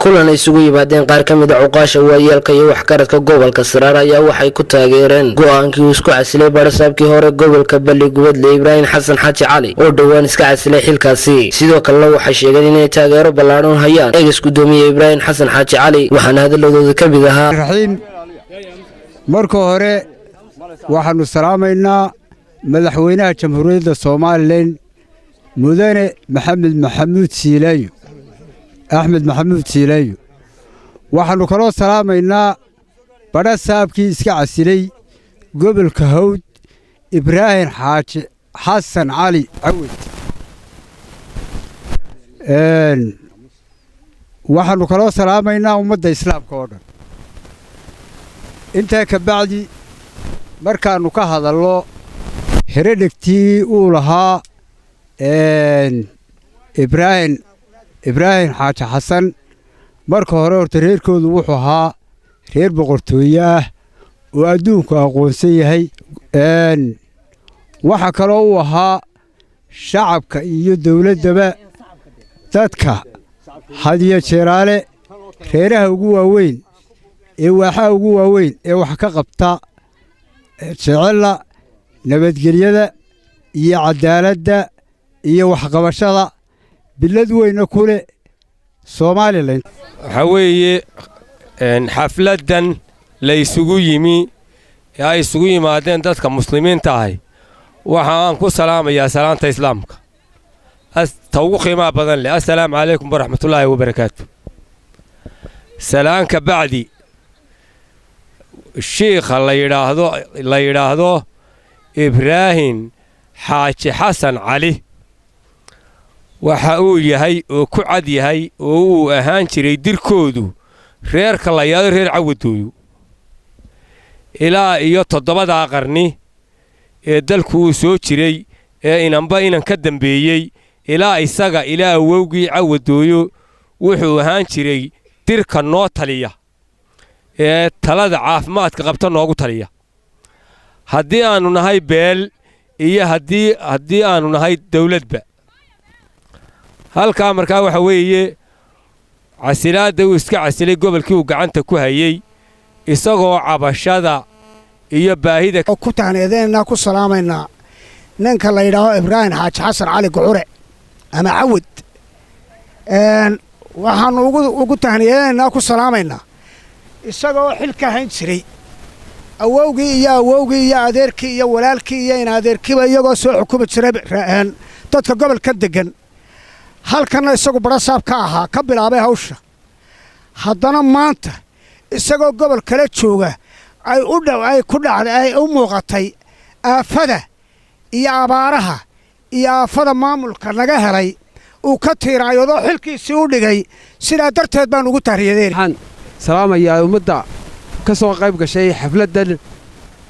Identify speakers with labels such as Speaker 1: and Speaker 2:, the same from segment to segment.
Speaker 1: kulan ay isugu yimaadeen qaar ka mid ah cuqaasha waayeelka iyo waxgaradka gobolka Saraar ayaa waxay ku taageereen go'aankii uu isku casilay barasaabkii hore gobolka Balli-Gubadle Ibrahim Xasan Xaaji Cali oo dhawaan iska casilay xilkaasi. sidoo kale waxay sheegeen inay taageero ballaaran hayaan eegas gudoomiye Ibrahim Xasan Xaaji Cali waxaana hadalladooda ka mid ahaa
Speaker 2: marka hore waxaanu salaamaynaa madaxweynaha jamhuuriyadda Soomaaliland mudane Axmed Maxamuud Siilayo waxaanu kaloo salaamaynaa barasaabkii iska casilay gobolka Hawd Ibrahim Xaaji Xasan Cali Cawad waxaanu kaloo salaamaynaa ummadda islaamka oo dhan. inta ka bacdi markaanu ka hadalno heredhigtii uu lahaa Ibrahim Xaaji Xasan marka hore horta reerkoodu wuxuu ahaa reer boqortooyo ah oo adduunku aqoonsan yahay. waxa kale uu ahaa shacabka iyo dawladdaba dadka hadiya jeeraale reeraha ugu waaweyn ee waxa ugu waaweyn ee wax ka qabta jecela nabadgelyada iyo cadaaladda iyo waxqabashada bilad weyna kule Soomaaliland.
Speaker 3: waxa weeye xafladan la isugu yimi ay isugu yimaadeen dadka muslimiinta ah waxaan ku salaamayaa salaanta islaamka ugu qiimaha badan leh. assalaamu calaykum waraxmatullaahi wabarakaatuh. salaanka bacdi sheekha la yiraahdo Ibrahim Xaaji Xasan Cali waxa uu yahay oo ku cad yahay oo uu ahaan jiray dirkoodu reerka la yaado reer Cawadooyo ilaa iyo 7 qarni ee dalku uu soo jiray ee inan ka dambeeyay ilaa isaga ilaa awowgii Cawadooyo wuxuu ahaan jiray dirka noo taliya ee talada caafimaadka qabta noogu taliya. haddii aanu nahay beel iyo haddii aanu nahay dawladba. halka markaa waxa weeye casilaada uu iska casilay gobolkii uu gacanta ku hayay isagoo cabashada iyo baahida
Speaker 4: ku taaneedeenna ku salaamayna ninka la yiraahdo Ibrahim Xaaji Xasan Cali Gucure ama Cawad. waxaanu ugu taaneedeenna ku salaamayna isagoo xilka hayn jiray awowgii iyo adeerkii iyo walaalkii iyo in adeerkiiba iyagoo soo xukumi jiray dadka gobolka degan. halkana isagu barasaab ka ahaa ka bilaabay hawsha. haddana maanta isagoo gobol kala jooga ay ku dhacday ay u muuqatay aafada iyo abaaraha iyo aafada maamulka naga helay uu ka tiiraayado xilkiisii u dhigay. sidaa darteed baan ugu taariyadeyn.
Speaker 5: waxaan salaamayaa ummadda ka soo qayb gashay xafladan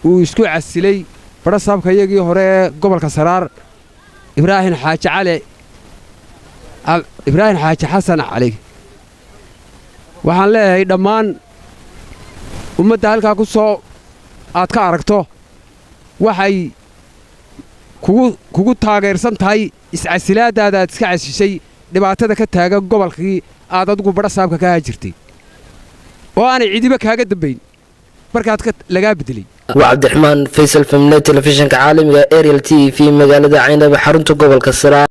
Speaker 5: uu isku casilay barasaabka iyagii hore ee gobolka Saraar Ibrahim Xaaji Xasan Cali. waxaan leeyahay dhammaan ummadda halkaa ku soo aad ka aragto waxay kugu taageersan tahay iscasilaadaada aad iska casishay dhibaatada ka taagan gobolkii aad adigu barasaabka ka jirtay oo aanay cidiba kaaga dambayn markaad lagaa bedelay.
Speaker 1: وعبد الرحمن فيصل في من تلفزيون عالمي Ariel TV magaalada Caynaba xarunta gobolka Saraar.